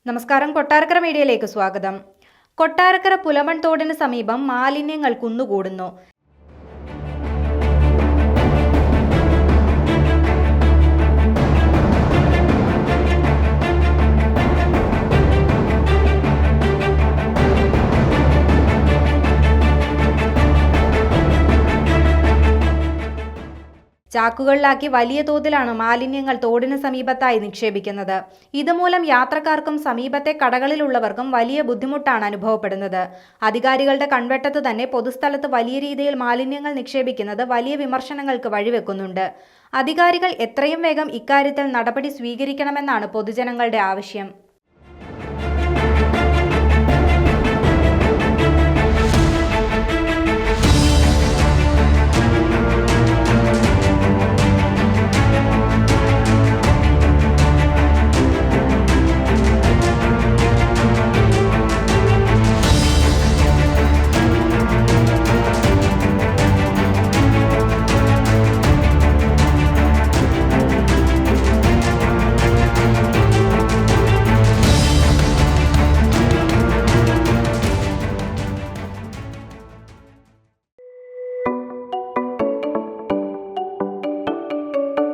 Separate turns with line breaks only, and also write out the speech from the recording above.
നമസ്കാരം. കൊട്ടാരക്കര മീഡിയയിലേക്ക് സ്വാഗതം. കൊട്ടാരക്കര പുലമൺ തോടിന് സമീപം മാലിന്യങ്ങൾ കുന്നുകൂടുന്നു. ചാക്കുകളിലാക്കി വലിയ തോതിലാണ് മാലിന്യങ്ങൾ തോടിന് സമീപത്തായി നിക്ഷേപിക്കുന്നത്. ഇതുമൂലം യാത്രക്കാർക്കും സമീപത്തെ കടകളിലുള്ളവർക്കും വലിയ ബുദ്ധിമുട്ടാണ് അനുഭവപ്പെടുന്നത്. അധികാരികളുടെ കൺവെട്ടത്ത് തന്നെ പൊതുസ്ഥലത്ത് വലിയ രീതിയിൽ മാലിന്യങ്ങൾ നിക്ഷേപിക്കുന്നത് വലിയ വിമർശനങ്ങൾക്ക് വഴിവെക്കുന്നുണ്ട്. അധികാരികൾ എത്രയും വേഗം ഇക്കാര്യത്തിൽ നടപടി സ്വീകരിക്കണമെന്നാണ് പൊതുജനങ്ങളുടെ ആവശ്യം.